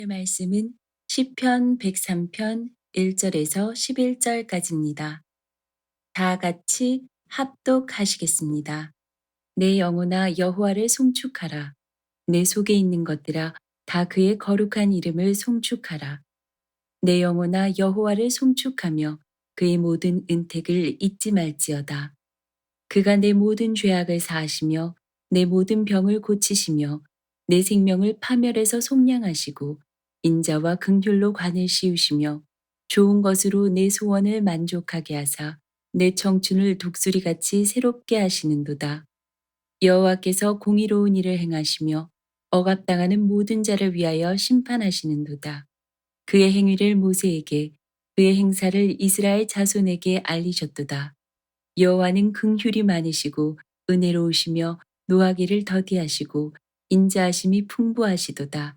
말씀은 시편 103편 1절에서 11절까지입니다. 다 같이 합독하시겠습니다. 내 영혼아 여호와를 송축하라. 내 속에 있는 것들아 다 그의 거룩한 이름을 송축하라. 내 영혼아 여호와를 송축하며 그의 모든 은택을 잊지 말지어다. 그가 내 모든 죄악을 사하시며 내 모든 병을 고치시며 내 생명을 파멸에서 속량하시고 인자와 긍휼로 관을 씌우시며 좋은 것으로 내 소원을 만족하게 하사 내 청춘을 독수리같이 새롭게 하시는도다. 여호와께서 공의로운 일을 행하시며 억압당하는 모든 자를 위하여 심판하시는도다. 그의 행위를 모세에게 그의 행사를 이스라엘 자손에게 알리셨도다. 여호와는 긍휼이 많으시고 은혜로우시며 노하기를 더디하시고 인자하심이 풍부하시도다.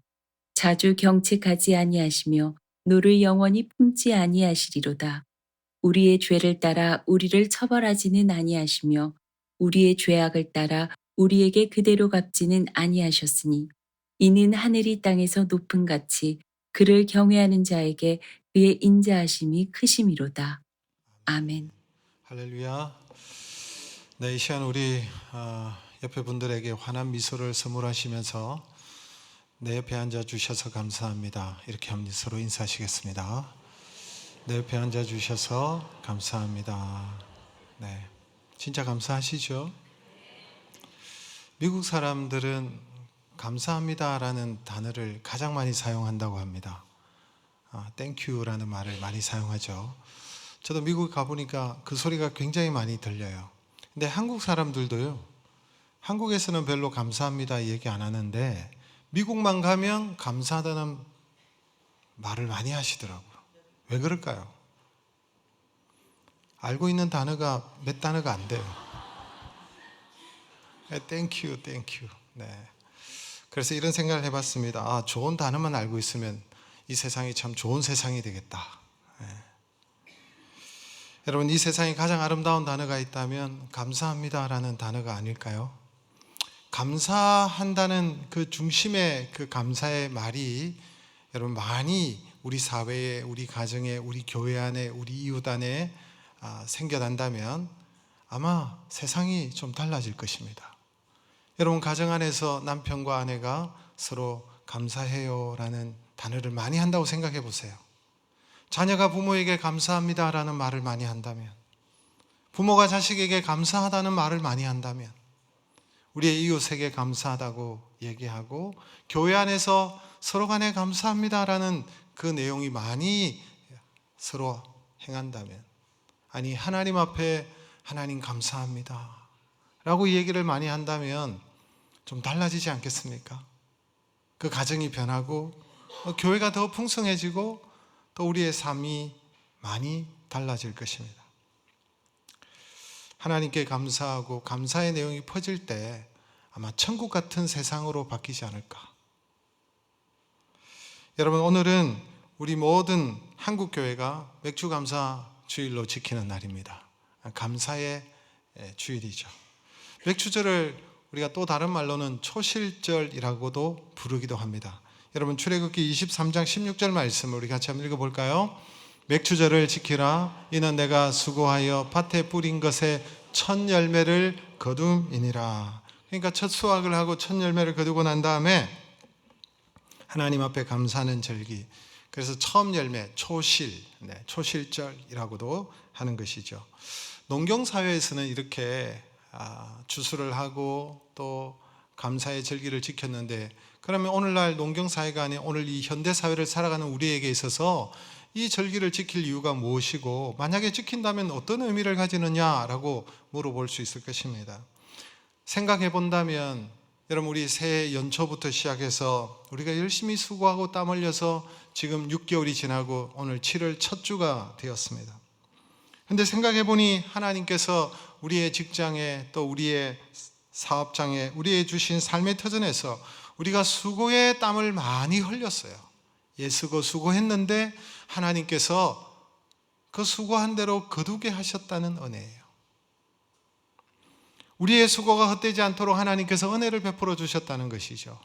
자주 경책하지 아니하시며 노를 영원히 품지 아니하시리로다. 우리의 죄를 따라 우리를 처벌하지는 아니하시며 우리의 죄악을 따라 우리에게 그대로 갚지는 아니하셨으니 이는 하늘이 땅에서 높음 같이 그를 경외하는 자에게 그의 인자하심이 크심이로다. 아멘. 할렐루야. 네, 이 시간 우리 옆에 분들에게 환한 미소를 선물하시면서 내 옆에 앉아 주셔서 감사합니다. 이렇게 한번 서로 인사하시겠습니다. 내 옆에 앉아 주셔서 감사합니다. 네, 진짜 감사하시죠? 미국 사람들은 감사합니다라는 단어를 가장 많이 사용한다고 합니다. Thank you라는 말을 많이 사용하죠. 저도 미국 가보니까 그 소리가 굉장히 많이 들려요. 근데 한국 사람들도요, 한국에서는 별로 감사합니다 얘기 안 하는데 미국만 가면 감사하다는 말을 많이 하시더라고요. 왜 그럴까요? 알고 있는 단어가 몇 단어가 안 돼요. Thank you, thank you. 네. 그래서 이런 생각을 해봤습니다. 좋은 단어만 알고 있으면 이 세상이 참 좋은 세상이 되겠다. 네. 여러분, 이 세상에 가장 아름다운 단어가 있다면 감사합니다라는 단어가 아닐까요? 감사한다는 그 중심의 그 감사의 말이 여러분 많이 우리 사회에, 우리 가정에, 우리 교회 안에, 우리 이웃 안에 생겨난다면 아마 세상이 좀 달라질 것입니다. 여러분, 가정 안에서 남편과 아내가 서로 감사해요라는 단어를 많이 한다고 생각해 보세요. 자녀가 부모에게 감사합니다라는 말을 많이 한다면, 부모가 자식에게 감사하다는 말을 많이 한다면, 우리의 이웃에게 감사하다고 얘기하고 교회 안에서 서로 간에 감사합니다라는 그 내용이 많이 서로 행한다면, 아니 하나님 앞에 하나님 감사합니다 라고 얘기를 많이 한다면 좀 달라지지 않겠습니까? 그 가정이 변하고 교회가 더 풍성해지고 또 우리의 삶이 많이 달라질 것입니다. 하나님께 감사하고 감사의 내용이 퍼질 때 아마 천국 같은 세상으로 바뀌지 않을까. 여러분, 오늘은 우리 모든 한국교회가 맥주감사 주일로 지키는 날입니다. 감사의 주일이죠. 맥주절을 우리가 또 다른 말로는 초실절이라고도 부르기도 합니다. 여러분, 출애굽기 23장 16절 말씀을 우리 같이 한번 읽어볼까요? 맥주절을 지키라. 이는 내가 수고하여 밭에 뿌린 것에 첫 열매를 거둠이니라. 그러니까 첫 수확을 하고 첫 열매를 거두고 난 다음에 하나님 앞에 감사하는 절기. 그래서 처음 열매, 초실절이라고도 하는 것이죠. 농경사회에서는 이렇게 주수를 하고 또 감사의 절기를 지켰는데, 그러면 오늘날 농경사회가 아닌 오늘 이 현대사회를 살아가는 우리에게 있어서 이 절기를 지킬 이유가 무엇이고, 만약에 지킨다면 어떤 의미를 가지느냐라고 물어볼 수 있을 것입니다. 생각해 본다면 여러분, 우리 새해 연초부터 시작해서 우리가 열심히 수고하고 땀 흘려서 지금 6개월이 지나고 오늘 7월 첫 주가 되었습니다. 그런데 생각해 보니 하나님께서 우리의 직장에 또 우리의 사업장에 우리의 주신 삶의 터전에서 우리가 수고의 땀을 많이 흘렸어요. 애쓰고 수고했는데 하나님께서 그 수고한 대로 거두게 하셨다는 은혜예요. 우리의 수고가 헛되지 않도록 하나님께서 은혜를 베풀어 주셨다는 것이죠.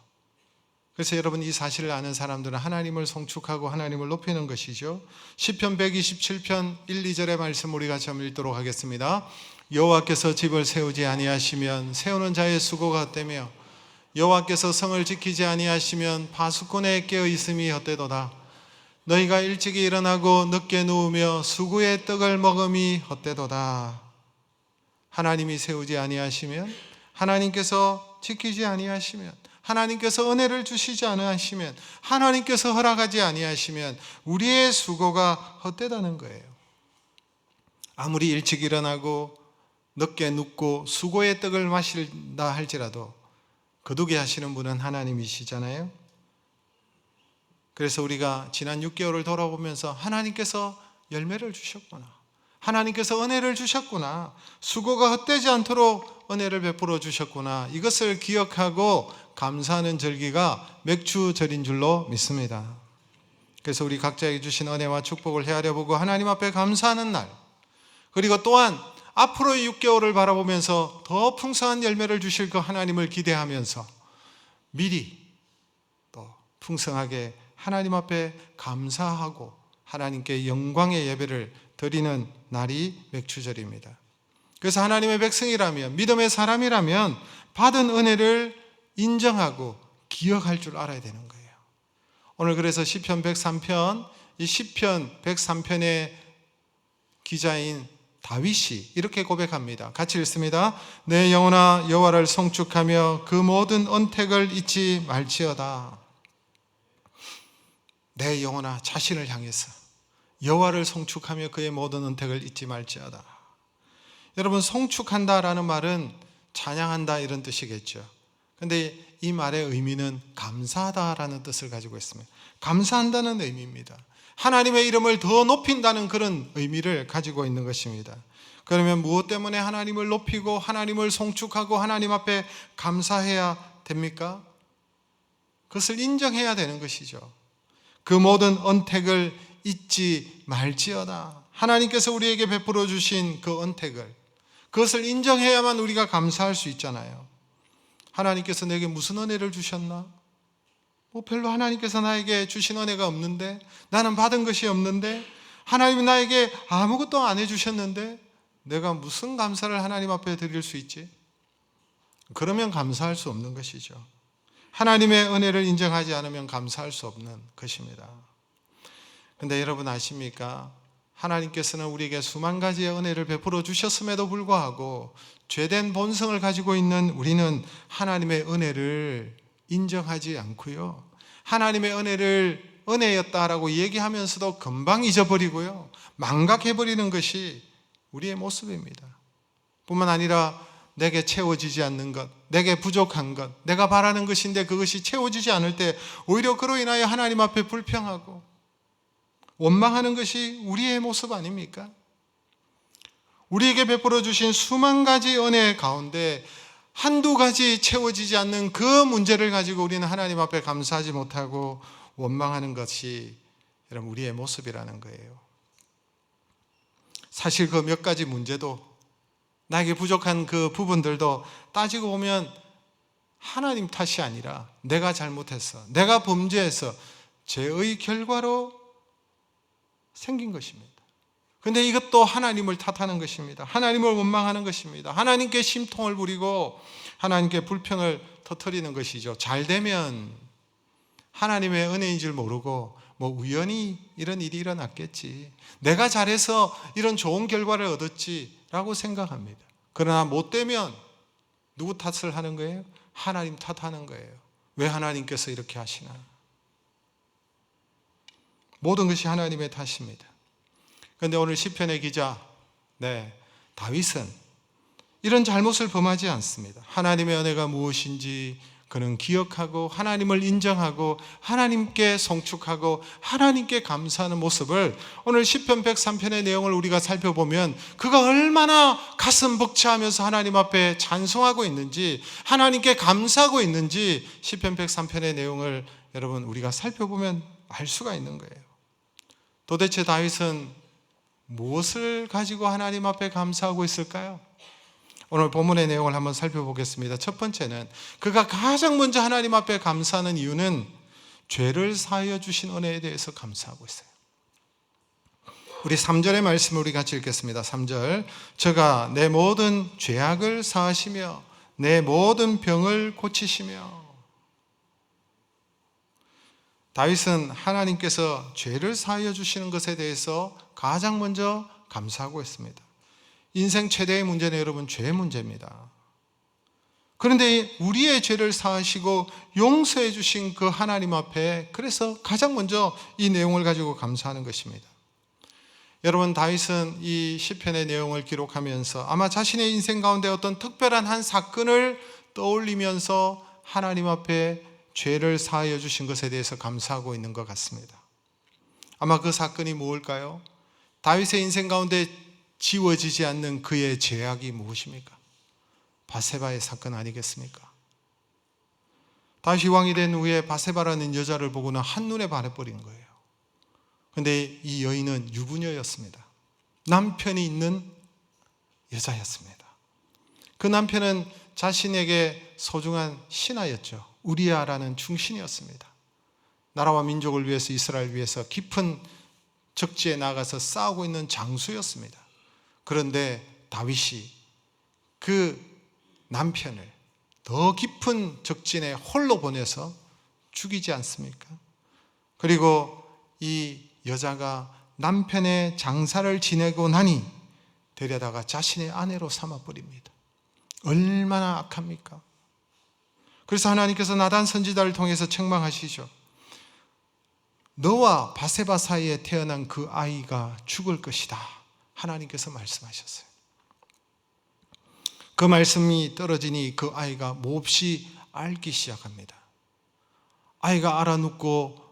그래서 여러분, 이 사실을 아는 사람들은 하나님을 송축하고 하나님을 높이는 것이죠. 시편 127편 1, 2절의 말씀 우리가 좀 읽도록 하겠습니다. 여호와께서 집을 세우지 아니하시면 세우는 자의 수고가 헛되며 여호와께서 성을 지키지 아니하시면 파수꾼의 깨어 있음이 헛되도다. 너희가 일찍이 일어나고 늦게 누우며 수구의 떡을 먹음이 헛되도다. 하나님이 세우지 아니하시면, 하나님께서 지키지 아니하시면, 하나님께서 은혜를 주시지 아니하시면, 하나님께서 허락하지 아니하시면 우리의 수고가 헛되다는 거예요. 아무리 일찍 일어나고 늦게 눕고 수고의 떡을 마신다 할지라도 거두게 하시는 분은 하나님이시잖아요. 그래서 우리가 지난 6개월을 돌아보면서 하나님께서 열매를 주셨구나, 하나님께서 은혜를 주셨구나, 수고가 헛되지 않도록 은혜를 베풀어 주셨구나, 이것을 기억하고 감사하는 절기가 맥주절인 줄로 믿습니다. 그래서 우리 각자에게 주신 은혜와 축복을 헤아려 보고 하나님 앞에 감사하는 날, 그리고 또한 앞으로의 6개월을 바라보면서 더 풍성한 열매를 주실 그 하나님을 기대하면서 미리 또 풍성하게 하나님 앞에 감사하고 하나님께 영광의 예배를 드리는 날이 맥주절입니다. 그래서 하나님의 백성이라면, 믿음의 사람이라면 받은 은혜를 인정하고 기억할 줄 알아야 되는 거예요. 오늘 그래서 시편 103편, 이 시편 103편의 기자인 다윗이 이렇게 고백합니다. 같이 읽습니다. 내 영혼아 여호와를 송축하며 그 모든 언택을 잊지 말지어다. 내 영혼아, 자신을 향해서 여호와를 송축하며 그의 모든 언택을 잊지 말지어다. 여러분, 송축한다라는 말은 찬양한다 이런 뜻이겠죠. 그런데 이 말의 의미는 감사하다라는 뜻을 가지고 있습니다. 감사한다는 의미입니다. 하나님의 이름을 더 높인다는 그런 의미를 가지고 있는 것입니다. 그러면 무엇 때문에 하나님을 높이고 하나님을 송축하고 하나님 앞에 감사해야 됩니까? 그것을 인정해야 되는 것이죠. 그 모든 언택을 잊지 말지어다. 하나님께서 우리에게 베풀어 주신 그 언택을, 그것을 인정해야만 우리가 감사할 수 있잖아요. 하나님께서 내게 무슨 은혜를 주셨나? 별로 하나님께서 나에게 주신 은혜가 없는데, 나는 받은 것이 없는데, 하나님이 나에게 아무것도 안 해주셨는데 내가 무슨 감사를 하나님 앞에 드릴 수 있지? 그러면 감사할 수 없는 것이죠. 하나님의 은혜를 인정하지 않으면 감사할 수 없는 것입니다. 그런데 여러분 아십니까? 하나님께서는 우리에게 수만 가지의 은혜를 베풀어 주셨음에도 불구하고 죄된 본성을 가지고 있는 우리는 하나님의 은혜를 인정하지 않고요, 하나님의 은혜를 은혜였다라고 얘기하면서도 금방 잊어버리고요, 망각해버리는 것이 우리의 모습입니다. 뿐만 아니라 내게 채워지지 않는 것, 내게 부족한 것, 내가 바라는 것인데 그것이 채워지지 않을 때 오히려 그로 인하여 하나님 앞에 불평하고 원망하는 것이 우리의 모습 아닙니까? 우리에게 베풀어 주신 수만 가지 은혜 가운데 한두 가지 채워지지 않는 그 문제를 가지고 우리는 하나님 앞에 감사하지 못하고 원망하는 것이 여러분 우리의 모습이라는 거예요. 사실 그 몇 가지 문제도, 나에게 부족한 그 부분들도 따지고 보면 하나님 탓이 아니라 내가 잘못해서, 내가 범죄해서 죄의 결과로 생긴 것입니다. 그런데 이것도 하나님을 탓하는 것입니다. 하나님을 원망하는 것입니다. 하나님께 심통을 부리고 하나님께 불평을 터뜨리는 것이죠. 잘 되면 하나님의 은혜인 줄 모르고 우연히 이런 일이 일어났겠지, 내가 잘해서 이런 좋은 결과를 얻었지 라고 생각합니다. 그러나 못되면 누구 탓을 하는 거예요? 하나님 탓하는 거예요. 왜 하나님께서 이렇게 하시나? 모든 것이 하나님의 탓입니다. 그런데 오늘 시편의 기자 다윗은 이런 잘못을 범하지 않습니다. 하나님의 은혜가 무엇인지 그는 기억하고 하나님을 인정하고 하나님께 송축하고 하나님께 감사하는 모습을 오늘 시편 103편의 내용을 우리가 살펴보면 그가 얼마나 가슴 벅차하면서 하나님 앞에 찬송하고 있는지, 하나님께 감사하고 있는지 시편 103편의 내용을 여러분 우리가 살펴보면 알 수가 있는 거예요. 도대체 다윗은 무엇을 가지고 하나님 앞에 감사하고 있을까요? 오늘 본문의 내용을 한번 살펴보겠습니다. 첫 번째는 그가 가장 먼저 하나님 앞에 감사하는 이유는 죄를 사하여 주신 은혜에 대해서 감사하고 있어요. 우리 3절의 말씀을 우리 같이 읽겠습니다. 3절. 저가 내 모든 죄악을 사하시며 내 모든 병을 고치시며. 다윗은 하나님께서 죄를 사하여 주시는 것에 대해서 가장 먼저 감사하고 있습니다. 인생 최대의 문제는 여러분 죄의 문제입니다. 그런데 우리의 죄를 사하시고 용서해 주신 그 하나님 앞에 그래서 가장 먼저 이 내용을 가지고 감사하는 것입니다. 여러분, 다윗은 이 시편의 내용을 기록하면서 아마 자신의 인생 가운데 어떤 특별한 한 사건을 떠올리면서 하나님 앞에 죄를 사하여 주신 것에 대해서 감사하고 있는 것 같습니다. 아마 그 사건이 무엇일까요? 다윗의 인생 가운데 지워지지 않는 그의 죄악이 무엇입니까? 바세바의 사건 아니겠습니까? 다윗이 왕이 된 후에 바세바라는 여자를 보고는 한눈에 반해버린 거예요. 그런데 이 여인은 유부녀였습니다. 남편이 있는 여자였습니다. 그 남편은 자신에게 소중한 신하였죠. 우리아라는 중신이었습니다. 나라와 민족을 위해서, 이스라엘을 위해서 깊은 적지에 나가서 싸우고 있는 장수였습니다. 그런데 다윗이 그 남편을 더 깊은 적진에 홀로 보내서 죽이지 않습니까? 그리고 이 여자가 남편의 장사를 지내고 나니 데려다가 자신의 아내로 삼아버립니다. 얼마나 악합니까? 그래서 하나님께서 나단 선지자를 통해서 책망하시죠. 너와 바세바 사이에 태어난 그 아이가 죽을 것이다. 하나님께서 말씀하셨어요. 그 말씀이 떨어지니 그 아이가 몹시 앓기 시작합니다. 아이가 알아눕고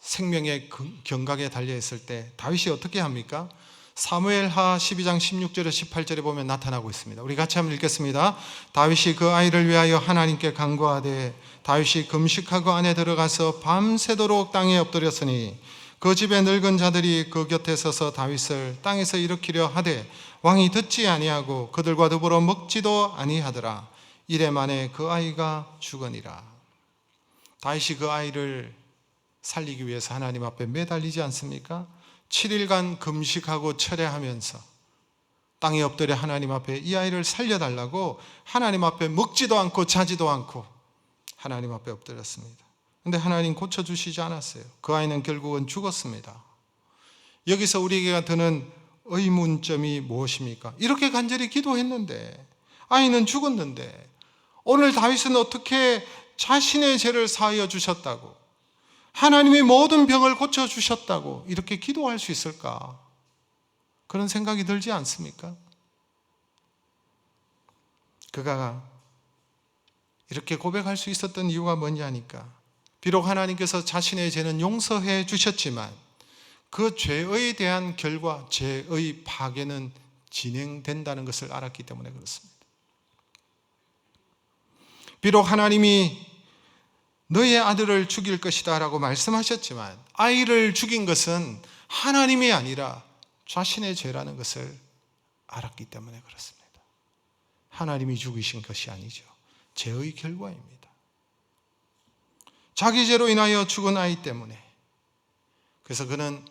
생명의 경각에 달려있을 때 다윗이 어떻게 합니까? 사무엘하 12장 16절에 18절에 보면 나타나고 있습니다. 우리 같이 한번 읽겠습니다. 다윗이 그 아이를 위하여 하나님께 간구하되 다윗이 금식하고 안에 들어가서 밤새도록 땅에 엎드렸으니 그 집의 늙은 자들이 그 곁에 서서 다윗을 땅에서 일으키려 하되 왕이 듣지 아니하고 그들과 더불어 먹지도 아니하더라. 이래 만에 그 아이가 죽으니라. 다윗이 그 아이를 살리기 위해서 하나님 앞에 매달리지 않습니까? 7일간 금식하고 철회하면서 땅에 엎드려 하나님 앞에 이 아이를 살려달라고 하나님 앞에 먹지도 않고 자지도 않고 하나님 앞에 엎드렸습니다. 그런데 하나님 고쳐주시지 않았어요. 그 아이는 결국은 죽었습니다. 여기서 우리에게 드는 의문점이 무엇입니까? 이렇게 간절히 기도했는데 아이는 죽었는데 오늘 다윗은 어떻게 자신의 죄를 사하여 주셨다고, 하나님의 모든 병을 고쳐주셨다고 이렇게 기도할 수 있을까? 그런 생각이 들지 않습니까? 그가 이렇게 고백할 수 있었던 이유가 뭐냐니까, 비록 하나님께서 자신의 죄는 용서해 주셨지만 그 죄에 대한 결과, 죄의 파괴는 진행된다는 것을 알았기 때문에 그렇습니다. 비록 하나님이 너의 아들을 죽일 것이다 라고 말씀하셨지만 아이를 죽인 것은 하나님이 아니라 자신의 죄라는 것을 알았기 때문에 그렇습니다. 하나님이 죽이신 것이 아니죠. 죄의 결과입니다. 자기 죄로 인하여 죽은 아이 때문에. 그래서 그는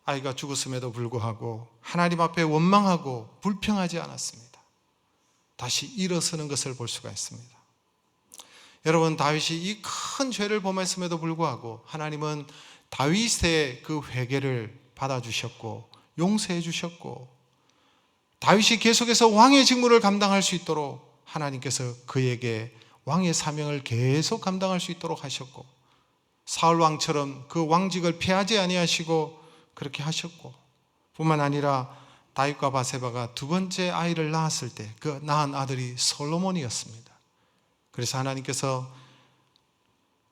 아이가 죽었음에도 불구하고 하나님 앞에 원망하고 불평하지 않았습니다. 다시 일어서는 것을 볼 수가 있습니다. 여러분, 다윗이 이 큰 죄를 범했음에도 불구하고 하나님은 다윗의 그 회개를 받아주셨고 용서해 주셨고, 다윗이 계속해서 왕의 직무를 감당할 수 있도록 하나님께서 그에게 왕의 사명을 계속 감당할 수 있도록 하셨고, 사울 왕처럼 그 왕직을 피하지 아니하시고 그렇게 하셨고, 뿐만 아니라 다윗과 바세바가 두 번째 아이를 낳았을 때 그 낳은 아들이 솔로몬이었습니다. 그래서 하나님께서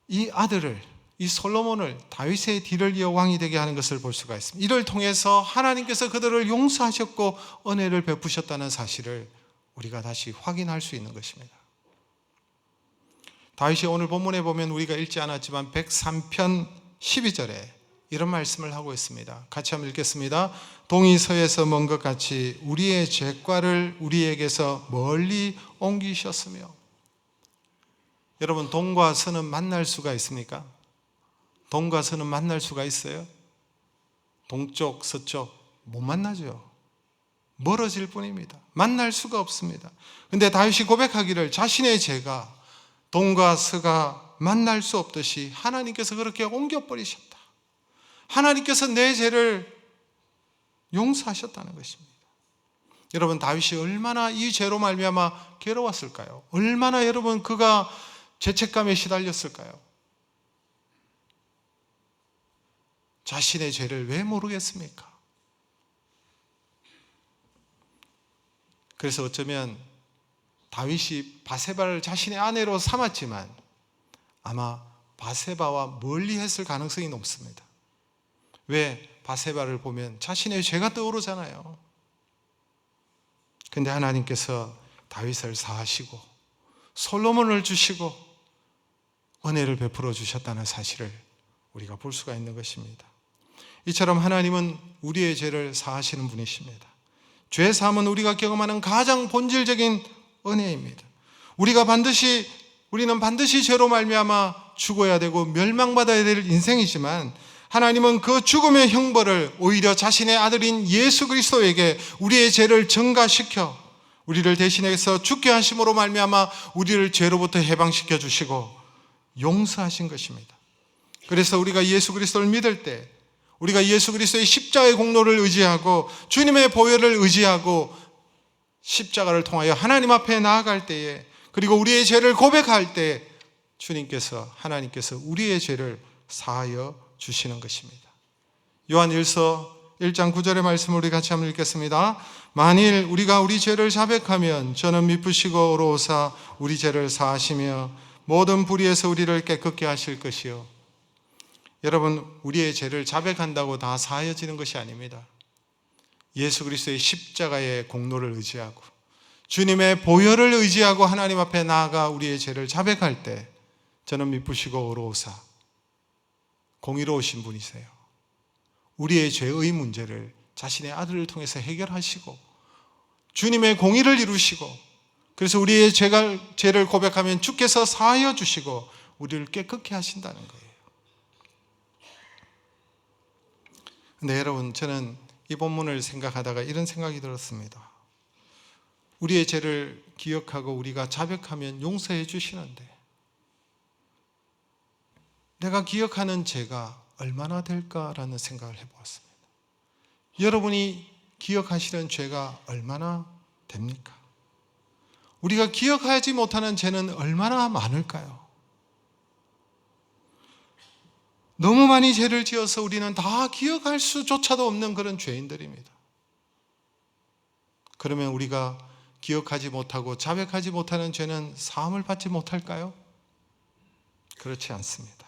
이 아들을, 이 솔로몬을 다윗의 뒤를 이어 왕이 되게 하는 것을 볼 수가 있습니다. 이를 통해서 하나님께서 그들을 용서하셨고 은혜를 베푸셨다는 사실을 우리가 다시 확인할 수 있는 것입니다. 다윗이 오늘 본문에 보면 우리가 읽지 않았지만 103편 12절에 이런 말씀을 하고 있습니다. 같이 한번 읽겠습니다. 동이 서에서 먼 것 같이 우리의 죄과를 우리에게서 멀리 옮기셨으며. 여러분, 동과 서는 만날 수가 있습니까? 동과 서는 만날 수가 있어요? 동쪽, 서쪽 못 만나죠. 멀어질 뿐입니다. 만날 수가 없습니다. 근데 다윗이 고백하기를 자신의 죄가 동과 서가 만날 수 없듯이 하나님께서 그렇게 옮겨버리셨다. 하나님께서 내 죄를 용서하셨다는 것입니다. 여러분, 다윗이 얼마나 이 죄로 말미암아 괴로웠을까요? 얼마나 여러분 그가 죄책감에 시달렸을까요? 자신의 죄를 왜 모르겠습니까? 그래서 어쩌면 다윗이 바세바를 자신의 아내로 삼았지만 아마 바세바와 멀리 했을 가능성이 높습니다. 왜? 바세바를 보면 자신의 죄가 떠오르잖아요. 근데 하나님께서 다윗을 사하시고 솔로몬을 주시고 은혜를 베풀어 주셨다는 사실을 우리가 볼 수가 있는 것입니다. 이처럼 하나님은 우리의 죄를 사하시는 분이십니다. 죄 사함은 우리가 경험하는 가장 본질적인 은혜입니다. 우리는 반드시 죄로 말미암아 죽어야 되고 멸망받아야 될 인생이지만 하나님은 그 죽음의 형벌을 오히려 자신의 아들인 예수 그리스도에게 우리의 죄를 전가시켜 우리를 대신해서 죽게 하심으로 말미암아 우리를 죄로부터 해방시켜 주시고 용서하신 것입니다. 그래서 우리가 예수 그리스도를 믿을 때, 우리가 예수 그리스도의 십자가의 공로를 의지하고 주님의 보혈을 의지하고 십자가를 통하여 하나님 앞에 나아갈 때에, 그리고 우리의 죄를 고백할 때 하나님께서 우리의 죄를 사하여 주시는 것입니다. 요한일서 1장 9절의 말씀을 우리 같이 한번 읽겠습니다. 만일 우리가 우리 죄를 자백하면 저는 미쁘시고 의로우사 우리 죄를 사하시며 모든 불의에서 우리를 깨끗게 하실 것이요. 여러분, 우리의 죄를 자백한다고 다 사하여지는 것이 아닙니다. 예수 그리스도의 십자가의 공로를 의지하고 주님의 보혈을 의지하고 하나님 앞에 나아가 우리의 죄를 자백할 때 저는 미쁘시고 의로우사, 공의로우신 분이세요. 우리의 죄의 문제를 자신의 아들을 통해서 해결하시고 주님의 공의를 이루시고, 그래서 우리의 죄를 고백하면 주께서 사하여 주시고 우리를 깨끗게 하신다는 거예요. 근데 여러분, 저는 이 본문을 생각하다가 이런 생각이 들었습니다. 우리의 죄를 기억하고 우리가 자백하면 용서해 주시는데 내가 기억하는 죄가 얼마나 될까라는 생각을 해보았습니다. 여러분이 기억하시는 죄가 얼마나 됩니까? 우리가 기억하지 못하는 죄는 얼마나 많을까요? 너무 많이 죄를 지어서 우리는 다 기억할 수조차도 없는 그런 죄인들입니다. 그러면 우리가 기억하지 못하고 자백하지 못하는 죄는 사함을 받지 못할까요? 그렇지 않습니다.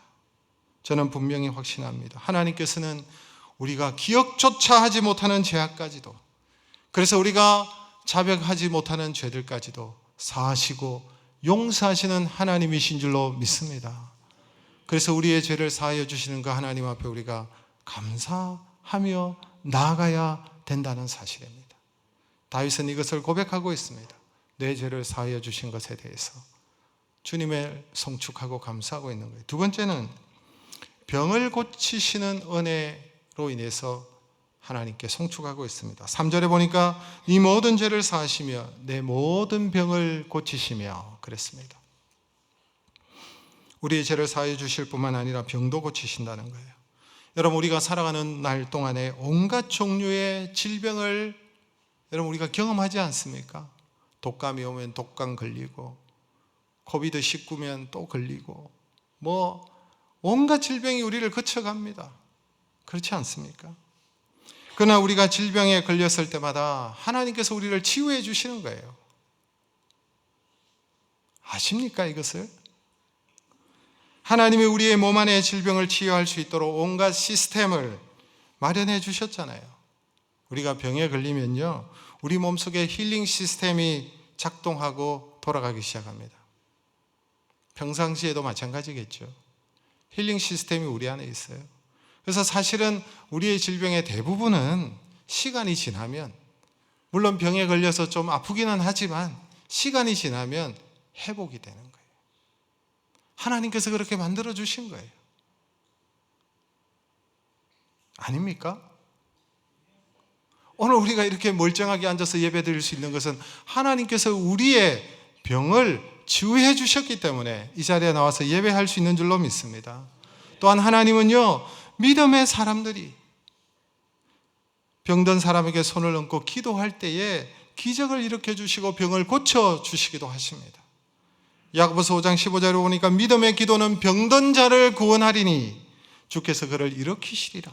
저는 분명히 확신합니다. 하나님께서는 우리가 기억조차 하지 못하는 죄악까지도, 그래서 우리가 자백하지 못하는 죄들까지도 사하시고 용서하시는 하나님이신 줄로 믿습니다. 그래서 우리의 죄를 사하여 주시는 그 하나님 앞에 우리가 감사하며 나아가야 된다는 사실입니다. 다윗은 이것을 고백하고 있습니다. 내 죄를 사하여 주신 것에 대해서 주님을 송축하고 감사하고 있는 거예요. 두 번째는 병을 고치시는 은혜로 인해서 하나님께 송축하고 있습니다. 3절에 보니까 네 모든 죄를 사하시며 내 모든 병을 고치시며 그랬습니다. 우리의 죄를 사하여 주실 뿐만 아니라 병도 고치신다는 거예요. 여러분, 우리가 살아가는 날 동안에 온갖 종류의 질병을 여러분 우리가 경험하지 않습니까? 독감이 오면 독감 걸리고 코비드19면 또 걸리고 온갖 질병이 우리를 거쳐갑니다. 그렇지 않습니까? 그러나 우리가 질병에 걸렸을 때마다 하나님께서 우리를 치유해 주시는 거예요. 아십니까 이것을? 하나님이 우리의 몸 안의 질병을 치유할 수 있도록 온갖 시스템을 마련해 주셨잖아요. 우리가 병에 걸리면요, 우리 몸속에 힐링 시스템이 작동하고 돌아가기 시작합니다. 평상시에도 마찬가지겠죠. 힐링 시스템이 우리 안에 있어요. 그래서 사실은 우리의 질병의 대부분은 시간이 지나면, 물론 병에 걸려서 좀 아프기는 하지만 시간이 지나면 회복이 되는 거예요. 하나님께서 그렇게 만들어 주신 거예요. 아닙니까? 오늘 우리가 이렇게 멀쩡하게 앉아서 예배 드릴 수 있는 것은 하나님께서 우리의 병을 치유해 주셨기 때문에 이 자리에 나와서 예배할 수 있는 줄로 믿습니다. 또한 하나님은요, 믿음의 사람들이 병든 사람에게 손을 얹고 기도할 때에 기적을 일으켜 주시고 병을 고쳐 주시기도 하십니다. 야고보서 5장 15절에 보니까 믿음의 기도는 병든 자를 구원하리니 주께서 그를 일으키시리라.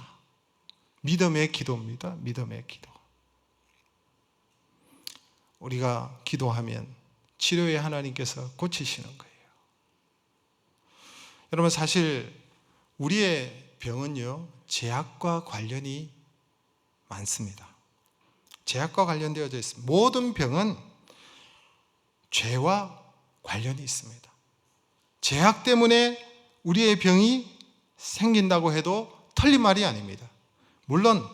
믿음의 기도입니다. 믿음의 기도. 우리가 기도하면 치료의 하나님께서 고치시는 거예요. 여러분, 사실 우리의 병은요, 죄악과 관련이 많습니다. 죄악과 관련되어져 있습니다. 모든 병은 죄와 관련이 있습니다. 죄악 때문에 우리의 병이 생긴다고 해도 틀린 말이 아닙니다. 물론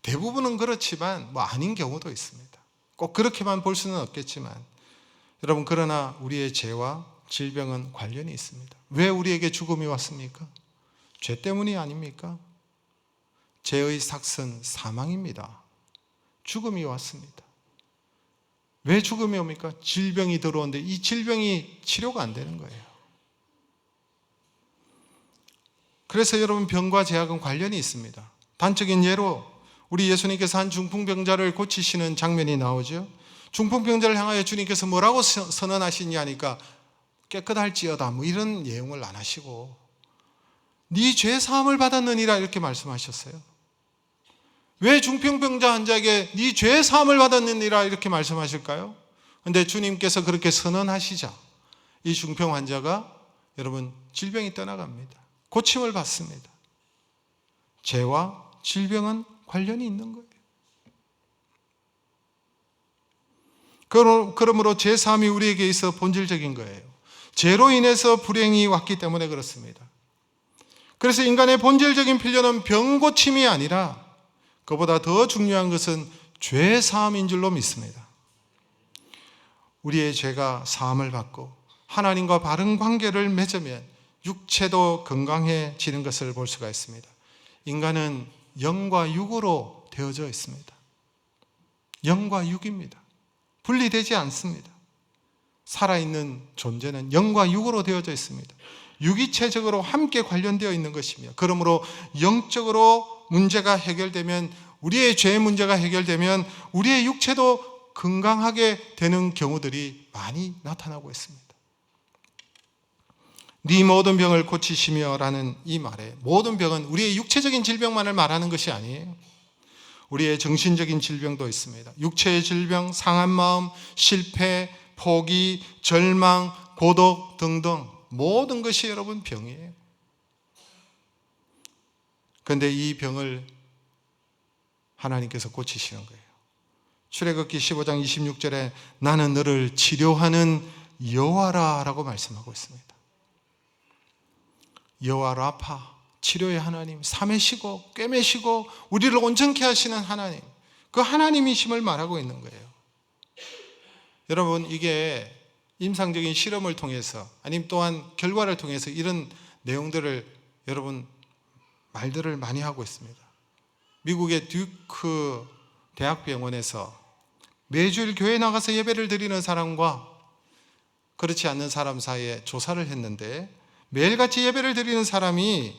대부분은 그렇지만 아닌 경우도 있습니다. 꼭 그렇게만 볼 수는 없겠지만 여러분, 그러나 우리의 죄와 질병은 관련이 있습니다. 왜 우리에게 죽음이 왔습니까? 죄 때문이 아닙니까? 죄의 삭은 사망입니다. 죽음이 왔습니다. 왜 죽음이 옵니까? 질병이 들어오는데 이 질병이 치료가 안 되는 거예요. 그래서 여러분, 병과 죄악은 관련이 있습니다. 단적인 예로 우리 예수님께서 한 중풍병자를 고치시는 장면이 나오죠. 중풍병자를 향하여 주님께서 뭐라고 선언하시냐 하니까 깨끗할지어다 이런 내용을 안 하시고 네 죄 사함을 받았느니라 이렇게 말씀하셨어요. 왜 중풍병자 환자에게 네 죄 사함을 받았느니라 이렇게 말씀하실까요? 그런데 주님께서 그렇게 선언하시자 이 중풍 환자가 여러분 질병이 떠나갑니다. 고침을 받습니다. 죄와 질병은 관련이 있는 거예요. 그러므로 죄 사함이 우리에게 있어 본질적인 거예요. 죄로 인해서 불행이 왔기 때문에 그렇습니다. 그래서 인간의 본질적인 필요는 병 고침이 아니라 그보다 더 중요한 것은 죄 사함인 줄로 믿습니다. 우리의 죄가 사함을 받고 하나님과 바른 관계를 맺으면 육체도 건강해지는 것을 볼 수가 있습니다. 인간은 영과 육으로 되어져 있습니다. 영과 육입니다. 분리되지 않습니다. 살아있는 존재는 영과 육으로 되어져 있습니다. 유기체적으로 함께 관련되어 있는 것이며, 그러므로 영적으로 문제가 해결되면, 우리의 죄의 문제가 해결되면 우리의 육체도 건강하게 되는 경우들이 많이 나타나고 있습니다. 네 모든 병을 고치시며 라는 이 말에 모든 병은 우리의 육체적인 질병만을 말하는 것이 아니에요. 우리의 정신적인 질병도 있습니다. 육체의 질병, 상한 마음, 실패, 포기, 절망, 고독 등등 모든 것이 여러분 병이에요. 그런데 이 병을 하나님께서 고치시는 거예요. 출애굽기 15장 26절에 나는 너를 치료하는 여호와라 라고 말씀하고 있습니다. 여호와 라파, 치료의 하나님, 삼매시고 꿰매시고 우리를 온전케 하시는 하나님, 그 하나님이심을 말하고 있는 거예요. 여러분, 이게 임상적인 실험을 통해서 아니면 또한 결과를 통해서 이런 내용들을 여러분 말들을 많이 하고 있습니다. 미국의 듀크 대학병원에서 매주일 교회에 나가서 예배를 드리는 사람과 그렇지 않는 사람 사이에 조사를 했는데 매일같이 예배를 드리는 사람이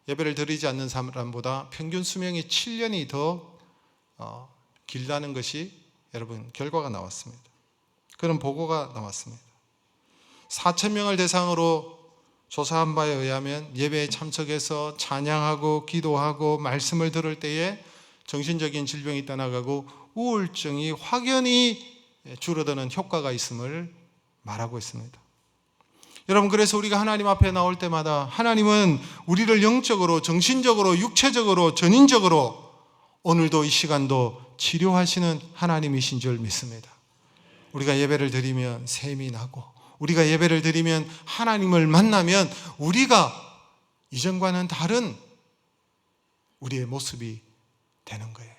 예배를 드리지 않는 사람보다 평균 수명이 7년이 더 길다는 것이 여러분 결과가 나왔습니다. 그런 보고가 나왔습니다. 4,000명을 대상으로 조사한 바에 의하면 예배에 참석해서 찬양하고 기도하고 말씀을 들을 때에 정신적인 질병이 떠나가고 우울증이 확연히 줄어드는 효과가 있음을 말하고 있습니다. 여러분, 그래서 우리가 하나님 앞에 나올 때마다 하나님은 우리를 영적으로, 정신적으로, 육체적으로, 전인적으로 오늘도 이 시간도 치료하시는 하나님이신 줄 믿습니다. 우리가 예배를 드리면 샘이 나고 우리가 예배를 드리면 하나님을 만나면 우리가 이전과는 다른 우리의 모습이 되는 거예요.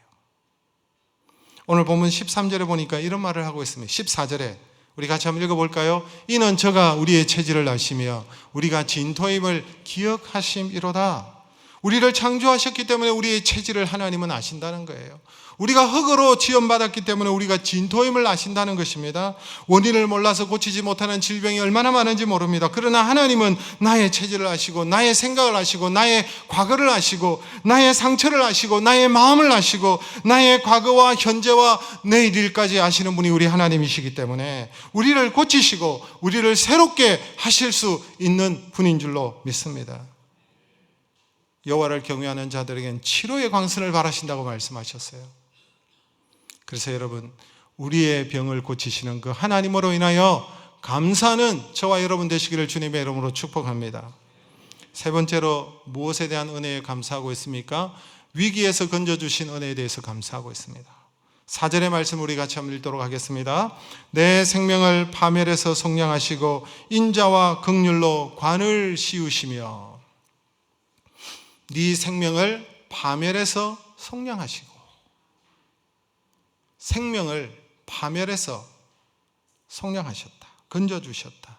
오늘 본문 13절에 보니까 이런 말을 하고 있습니다. 14절에 우리 같이 한번 읽어볼까요? 이는 저가 우리의 체질을 아시며 우리가 진토임을 기억하심이로다. 우리를 창조하셨기 때문에 우리의 체질을 하나님은 아신다는 거예요. 우리가 흙으로 지음받았기 때문에 우리가 진토임을 아신다는 것입니다. 원인을 몰라서 고치지 못하는 질병이 얼마나 많은지 모릅니다. 그러나 하나님은 나의 체질을 아시고 나의 생각을 아시고 나의 과거를 아시고 나의 상처를 아시고 나의 마음을 아시고 나의 과거와 현재와 내일 일까지 아시는 분이 우리 하나님이시기 때문에 우리를 고치시고 우리를 새롭게 하실 수 있는 분인 줄로 믿습니다. 여호와를 경외하는 자들에겐 치료의 광선을 바라신다고 말씀하셨어요. 그래서 여러분, 우리의 병을 고치시는 그 하나님으로 인하여 감사하는 저와 여러분 되시기를 주님의 이름으로 축복합니다. 세 번째로 무엇에 대한 은혜에 감사하고 있습니까? 위기에서 건져주신 은혜에 대해서 감사하고 있습니다. 4절의 말씀 우리 같이 한번 읽도록 하겠습니다. 내 생명을 파멸해서 속량하시고 인자와 긍휼로 관을 씌우시며 네 생명을 파멸해서 속량하시고 생명을 파멸해서 속량하셨다. 건져주셨다.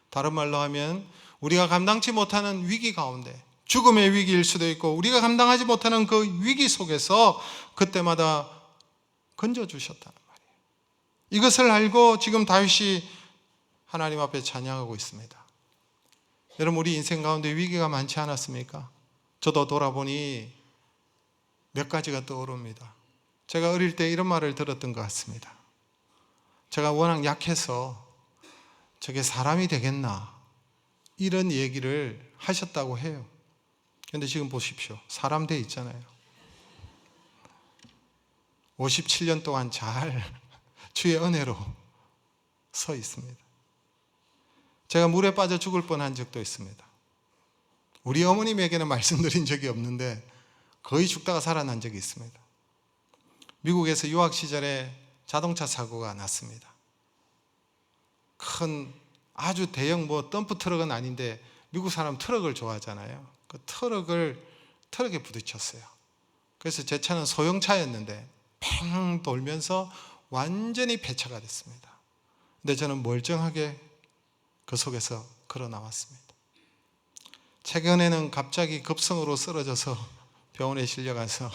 다른 말로 하면 우리가 감당치 못하는 위기 가운데 죽음의 위기일 수도 있고 우리가 감당하지 못하는 그 위기 속에서 그때마다 건져주셨다는 말이에요. 이것을 알고 지금 다윗이 하나님 앞에 찬양하고 있습니다. 여러분, 우리 인생 가운데 위기가 많지 않았습니까? 저도 돌아보니 몇 가지가 떠오릅니다. 제가 어릴 때 이런 말을 들었던 것 같습니다. 제가 워낙 약해서 저게 사람이 되겠나 이런 얘기를 하셨다고 해요. 그런데 지금 보십시오. 사람 돼 있잖아요. 57년 동안 잘 주의 은혜로 서 있습니다. 제가 물에 빠져 죽을 뻔한 적도 있습니다. 우리 어머님에게는 말씀드린 적이 없는데 거의 죽다가 살아난 적이 있습니다. 미국에서 유학 시절에 자동차 사고가 났습니다. 큰 아주 대형 덤프 트럭은 아닌데 미국 사람 트럭을 좋아하잖아요. 그 트럭에 부딪혔어요. 그래서 제 차는 소형차였는데 팽 돌면서 완전히 폐차가 됐습니다. 근데 저는 멀쩡하게 그 속에서 걸어 나왔습니다. 최근에는 갑자기 급성으로 쓰러져서 병원에 실려가서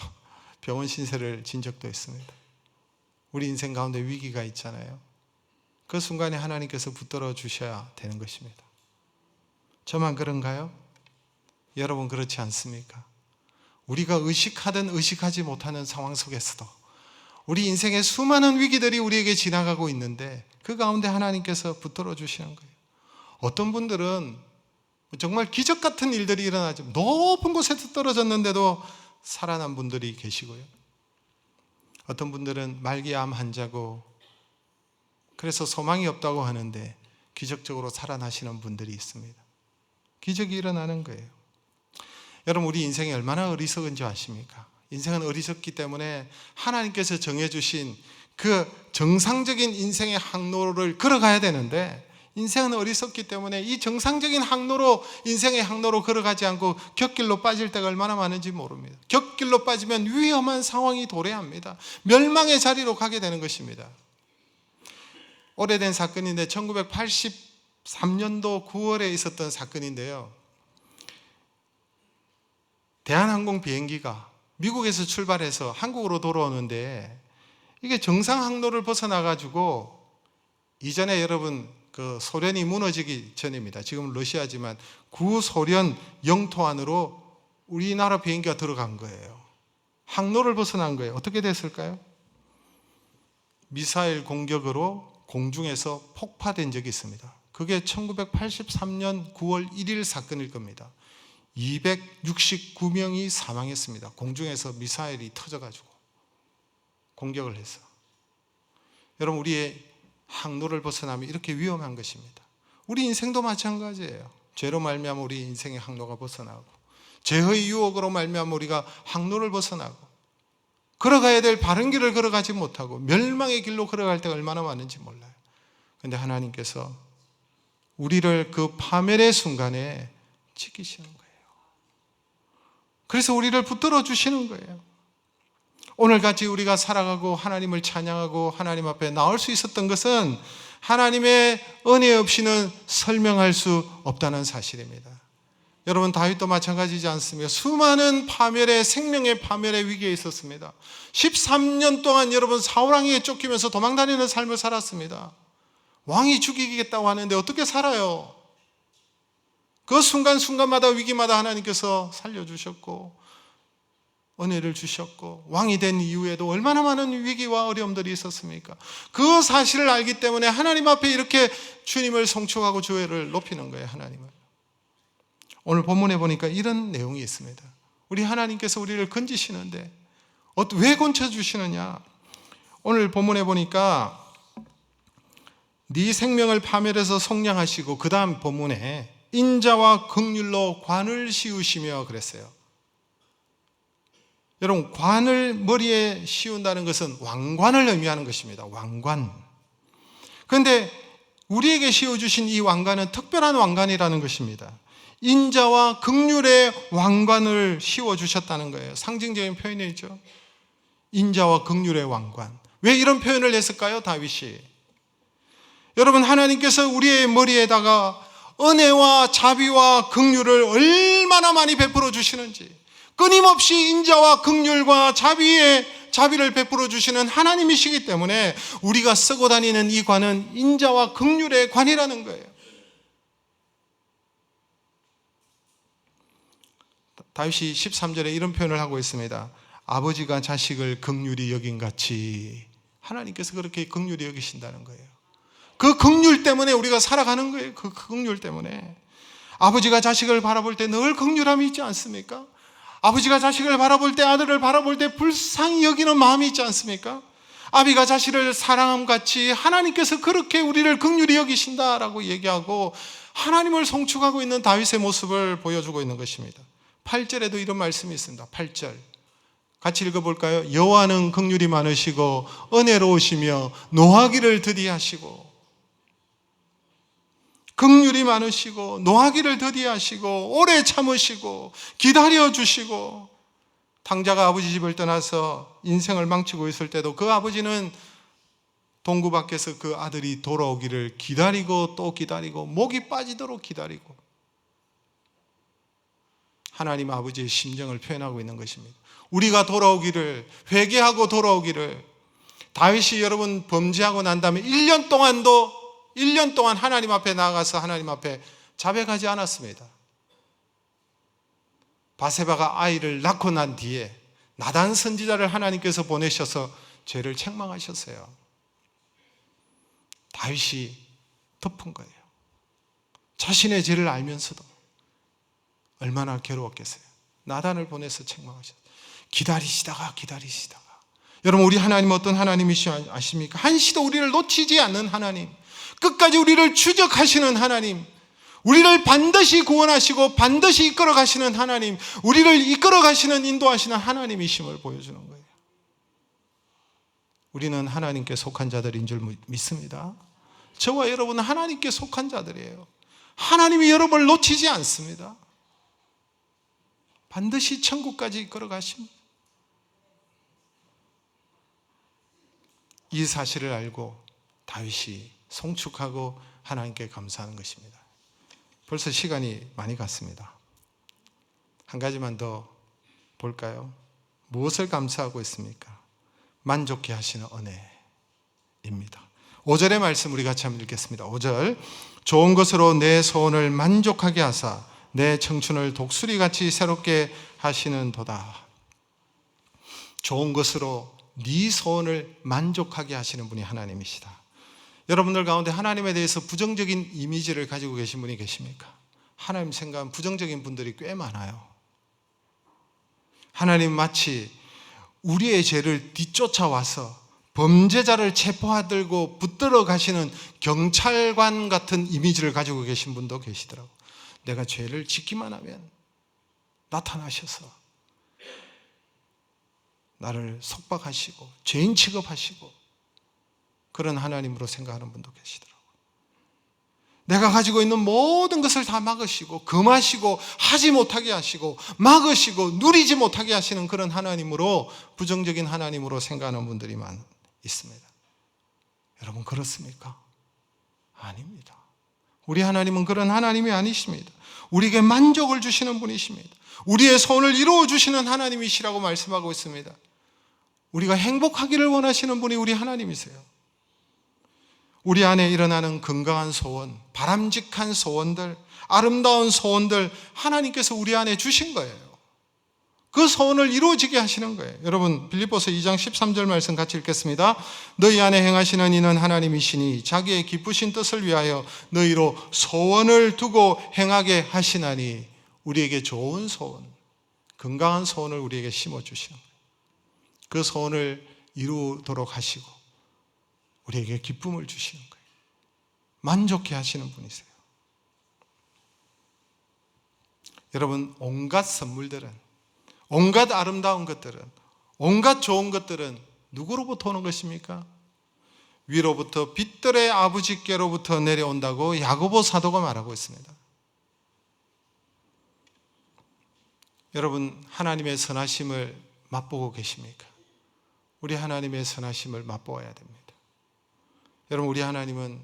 병원 신세를 진 적도 있습니다. 우리 인생 가운데 위기가 있잖아요. 그 순간에 하나님께서 붙들어 주셔야 되는 것입니다. 저만 그런가요? 여러분 그렇지 않습니까? 우리가 의식하든 의식하지 못하는 상황 속에서도 우리 인생의 수많은 위기들이 우리에게 지나가고 있는데 그 가운데 하나님께서 붙들어 주시는 거예요. 어떤 분들은 정말 기적 같은 일들이 일어나죠. 높은 곳에서 떨어졌는데도 살아난 분들이 계시고요. 어떤 분들은 말기암 환자고 그래서 소망이 없다고 하는데 기적적으로 살아나시는 분들이 있습니다. 기적이 일어나는 거예요. 여러분, 우리 인생이 얼마나 어리석은지 아십니까? 인생은 어리석기 때문에 하나님께서 정해주신 그 정상적인 인생의 항로를 걸어가야 되는데 인생은 어리석기 때문에 이 정상적인 항로로 인생의 항로로 걸어가지 않고 곁길로 빠질 때가 얼마나 많은지 모릅니다. 곁길로 빠지면 위험한 상황이 도래합니다. 멸망의 자리로 가게 되는 것입니다. 오래된 사건인데 1983년도 9월에 있었던 사건인데요. 대한항공 비행기가 미국에서 출발해서 한국으로 돌아오는데 이게 정상 항로를 벗어나가지고 이전에 여러분 그 소련이 무너지기 전입니다. 지금은 러시아지만 구소련 영토 안으로 우리나라 비행기가 들어간 거예요. 항로를 벗어난 거예요. 어떻게 됐을까요? 미사일 공격으로 공중에서 폭파된 적이 있습니다. 그게 1983년 9월 1일 사건일 겁니다. 269명이 사망했습니다. 공중에서 미사일이 터져가지고 공격을 해서. 여러분, 우리의 항로를 벗어나면 이렇게 위험한 것입니다. 우리 인생도 마찬가지예요. 죄로 말미암아 우리 인생의 항로가 벗어나고 죄의 유혹으로 말미암아 우리가 항로를 벗어나고 걸어가야 될 바른 길을 걸어가지 못하고 멸망의 길로 걸어갈 때가 얼마나 많은지 몰라요. 그런데 하나님께서 우리를 그 파멸의 순간에 지키시는 거예요. 그래서 우리를 붙들어 주시는 거예요. 오늘같이 우리가 살아가고 하나님을 찬양하고 하나님 앞에 나올 수 있었던 것은 하나님의 은혜 없이는 설명할 수 없다는 사실입니다. 여러분, 다윗도 마찬가지지 않습니까? 수많은 파멸의, 생명의 파멸의 위기에 있었습니다. 13년 동안 여러분 사울왕에게 쫓기면서 도망다니는 삶을 살았습니다. 왕이 죽이겠다고 하는데 어떻게 살아요? 그 순간순간마다 위기마다 하나님께서 살려주셨고 은혜를 주셨고, 왕이 된 이후에도 얼마나 많은 위기와 어려움들이 있었습니까? 그 사실을 알기 때문에 하나님 앞에 이렇게 주님을 송축하고 주의를 높이는 거예요. 하나님을. 오늘 본문에 보니까 이런 내용이 있습니다. 우리 하나님께서 우리를 건지시는데 왜 건져주시느냐? 오늘 본문에 보니까 네 생명을 파멸해서 속량하시고, 그 다음 본문에 인자와 긍휼로 관을 씌우시며 그랬어요. 여러분, 관을 머리에 씌운다는 것은 왕관을 의미하는 것입니다. 왕관. 그런데 우리에게 씌워주신 이 왕관은 특별한 왕관이라는 것입니다. 인자와 긍휼의 왕관을 씌워주셨다는 거예요. 상징적인 표현이죠. 인자와 긍휼의 왕관. 왜 이런 표현을 했을까요? 다윗이. 여러분, 하나님께서 우리의 머리에다가 은혜와 자비와 긍휼을 얼마나 많이 베풀어 주시는지, 끊임없이 인자와 긍휼과 자비를 베풀어 주시는 하나님이시기 때문에 우리가 쓰고 다니는 이 관은 인자와 긍휼의 관이라는 거예요. 다윗이 13절에 이런 표현을 하고 있습니다. 아버지가 자식을 긍휼히 여긴같이 하나님께서 그렇게 긍휼히 여기신다는 거예요. 그 긍휼 때문에 우리가 살아가는 거예요. 그 긍휼 때문에. 아버지가 자식을 바라볼 때 늘 긍휼함이 있지 않습니까? 아버지가 자식을 바라볼 때, 아들을 바라볼 때 불쌍히 여기는 마음이 있지 않습니까? 아비가 자식을 사랑함 같이 하나님께서 그렇게 우리를 긍휼히 여기신다라고 얘기하고 하나님을 송축하고 있는 다윗의 모습을 보여주고 있는 것입니다. 8절에도 이런 말씀이 있습니다. 8절 같이 읽어볼까요? 여호와는 긍휼이 많으시고 은혜로우시며 노하기를 더디하시고, 긍휼이 많으시고 노하기를 더디하시고 오래 참으시고 기다려주시고, 당자가 아버지 집을 떠나서 인생을 망치고 있을 때도 그 아버지는 동구 밖에서 그 아들이 돌아오기를 기다리고 또 기다리고 목이 빠지도록 기다리고, 하나님 아버지의 심정을 표현하고 있는 것입니다. 우리가 돌아오기를, 회개하고 돌아오기를. 다윗이 여러분 범죄하고 난 다음에 1년 동안 하나님 앞에 나아가서 하나님 앞에 자백하지 않았습니다. 바세바가 아이를 낳고 난 뒤에 나단 선지자를 하나님께서 보내셔서 죄를 책망하셨어요. 다윗이 덮은 거예요. 자신의 죄를 알면서도 얼마나 괴로웠겠어요. 나단을 보내서 책망하셨어요. 기다리시다가 여러분, 우리 하나님 어떤 하나님이시 아십니까? 한시도 우리를 놓치지 않는 하나님, 끝까지 우리를 추적하시는 하나님, 우리를 반드시 구원하시고 반드시 이끌어 가시는 하나님, 우리를 이끌어 가시는, 인도하시는 하나님이심을 보여주는 거예요. 우리는 하나님께 속한 자들인 줄 믿습니다. 저와 여러분은 하나님께 속한 자들이에요. 하나님이 여러분을 놓치지 않습니다. 반드시 천국까지 이끌어 가십니다. 이 사실을 알고 다윗이 송축하고 하나님께 감사하는 것입니다. 벌써 시간이 많이 갔습니다. 한 가지만 더 볼까요? 무엇을 감사하고 있습니까? 만족케 하시는 은혜입니다. 5절의 말씀 우리 같이 한번 읽겠습니다. 5절 좋은 것으로 내 소원을 만족하게 하사 내 청춘을 독수리같이 새롭게 하시는도다. 좋은 것으로 네 소원을 만족하게 하시는 분이 하나님이시다. 여러분들 가운데 하나님에 대해서 부정적인 이미지를 가지고 계신 분이 계십니까? 하나님 생각은 부정적인 분들이 꽤 많아요. 하나님 마치 우리의 죄를 뒤쫓아와서 범죄자를 체포하들고 붙들어 가시는 경찰관 같은 이미지를 가지고 계신 분도 계시더라고요. 내가 죄를 짓기만 하면 나타나셔서 나를 속박하시고 죄인 취급하시고 그런 하나님으로 생각하는 분도 계시더라고요. 내가 가지고 있는 모든 것을 다 막으시고 금하시고 하지 못하게 하시고 막으시고 누리지 못하게 하시는 그런 하나님으로, 부정적인 하나님으로 생각하는 분들이 있습니다. 여러분 그렇습니까? 아닙니다. 우리 하나님은 그런 하나님이 아니십니다. 우리에게 만족을 주시는 분이십니다. 우리의 소원을 이루어 주시는 하나님이시라고 말씀하고 있습니다. 우리가 행복하기를 원하시는 분이 우리 하나님이세요. 우리 안에 일어나는 건강한 소원, 바람직한 소원들, 아름다운 소원들 하나님께서 우리 안에 주신 거예요. 그 소원을 이루어지게 하시는 거예요. 여러분 빌립보서 2장 13절 말씀 같이 읽겠습니다. 너희 안에 행하시는 이는 하나님이시니 자기의 기쁘신 뜻을 위하여 너희로 소원을 두고 행하게 하시나니. 우리에게 좋은 소원, 건강한 소원을 우리에게 심어주시는 거예요. 그 소원을 이루도록 하시고 우리에게 기쁨을 주시는 거예요. 만족해 하시는 분이세요. 여러분 온갖 선물들은, 온갖 아름다운 것들은, 온갖 좋은 것들은 누구로부터 오는 것입니까? 위로부터 빛들의 아버지께로부터 내려온다고 야고보 사도가 말하고 있습니다. 여러분 하나님의 선하심을 맛보고 계십니까? 우리 하나님의 선하심을 맛보아야 됩니다. 여러분 우리 하나님은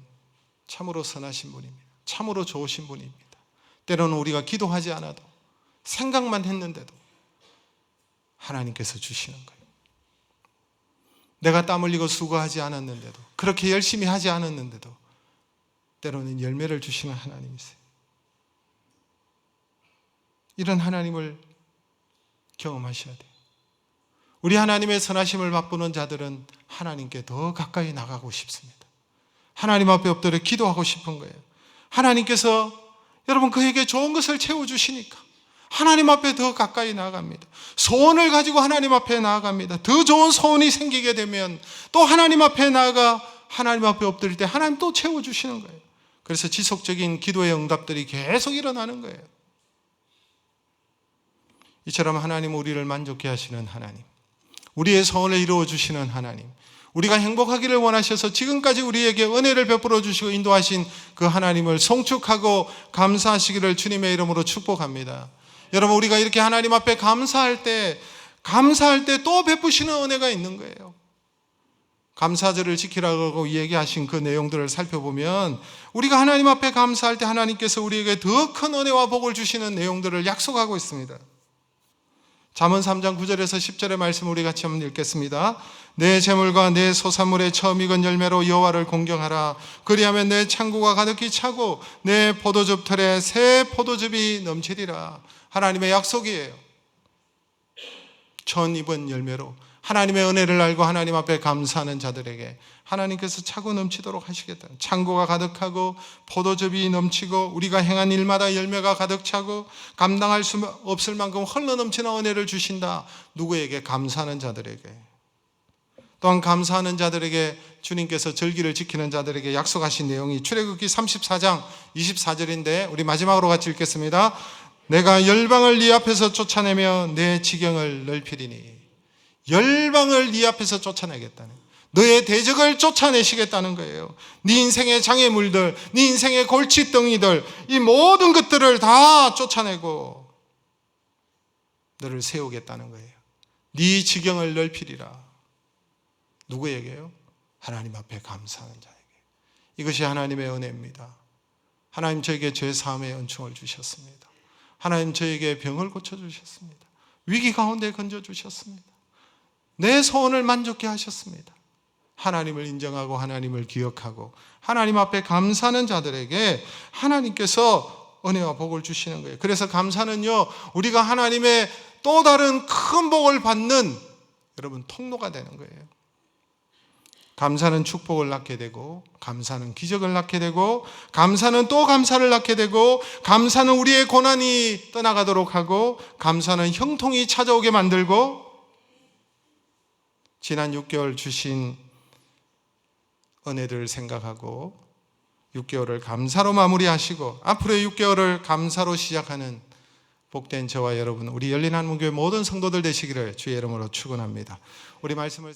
참으로 선하신 분입니다. 참으로 좋으신 분입니다. 때로는 우리가 기도하지 않아도, 생각만 했는데도 하나님께서 주시는 거예요. 내가 땀 흘리고 수고하지 않았는데도, 그렇게 열심히 하지 않았는데도 때로는 열매를 주시는 하나님이세요. 이런 하나님을 경험하셔야 돼요. 우리 하나님의 선하심을 맛보는 자들은 하나님께 더 가까이 나가고 싶습니다. 하나님 앞에 엎드려 기도하고 싶은 거예요. 하나님께서 여러분 그에게 좋은 것을 채워주시니까 하나님 앞에 더 가까이 나아갑니다. 소원을 가지고 하나님 앞에 나아갑니다. 더 좋은 소원이 생기게 되면 또 하나님 앞에 나아가 하나님 앞에 엎드릴 때 하나님 또 채워주시는 거예요. 그래서 지속적인 기도의 응답들이 계속 일어나는 거예요. 이처럼 하나님 우리를 만족해 하시는 하나님, 우리의 소원을 이루어 주시는 하나님, 우리가 행복하기를 원하셔서 지금까지 우리에게 은혜를 베풀어 주시고 인도하신 그 하나님을 송축하고 감사하시기를 주님의 이름으로 축복합니다. 여러분 우리가 이렇게 하나님 앞에 감사할 때 또 베푸시는 은혜가 있는 거예요. 감사절을 지키라고 얘기하신 그 내용들을 살펴보면 우리가 하나님 앞에 감사할 때 하나님께서 우리에게 더 큰 은혜와 복을 주시는 내용들을 약속하고 있습니다. 잠언 3장 9절에서 10절의 말씀 우리 같이 한번 읽겠습니다. 내 재물과 내 소산물의 처음 익은 열매로 여호와를 공경하라. 그리하면 내 창고가 가득히 차고 내 포도즙 털에 새 포도즙이 넘치리라. 하나님의 약속이에요. 처음 익은 열매로 하나님의 은혜를 알고 하나님 앞에 감사하는 자들에게 하나님께서 차고 넘치도록 하시겠다. 창고가 가득하고 포도즙이 넘치고 우리가 행한 일마다 열매가 가득 차고 감당할 수 없을 만큼 흘러넘치는 은혜를 주신다. 누구에게? 감사하는 자들에게. 또한 감사하는 자들에게 주님께서 절기를 지키는 자들에게 약속하신 내용이 출애굽기 34장 24절인데 우리 마지막으로 같이 읽겠습니다. 내가 열방을 네 앞에서 쫓아내며 내 지경을 넓히리니. 열방을 네 앞에서 쫓아내겠다는, 너의 대적을 쫓아내시겠다는 거예요. 네 인생의 장애물들, 네 인생의 골칫덩이들, 이 모든 것들을 다 쫓아내고 너를 세우겠다는 거예요. 네 지경을 넓히리라. 누구에게요? 하나님 앞에 감사하는 자에게. 이것이 하나님의 은혜입니다. 하나님 저에게 죄 사함의 은총을 주셨습니다. 하나님 저에게 병을 고쳐주셨습니다. 위기 가운데 건져주셨습니다. 내 소원을 만족해 하셨습니다. 하나님을 인정하고 하나님을 기억하고 하나님 앞에 감사하는 자들에게 하나님께서 은혜와 복을 주시는 거예요. 그래서 감사는요, 우리가 하나님의 또 다른 큰 복을 받는 여러분 통로가 되는 거예요. 감사는 축복을 낳게 되고, 감사는 기적을 낳게 되고, 감사는 또 감사를 낳게 되고, 감사는 우리의 고난이 떠나가도록 하고, 감사는 형통이 찾아오게 만들고, 지난 6개월 주신 은혜들을 생각하고 6개월을 감사로 마무리하시고 앞으로의 6개월을 감사로 시작하는 복된 저와 여러분, 우리 열린 한문교회 모든 성도들 되시기를 주의 이름으로 축원합니다. 우리 말씀을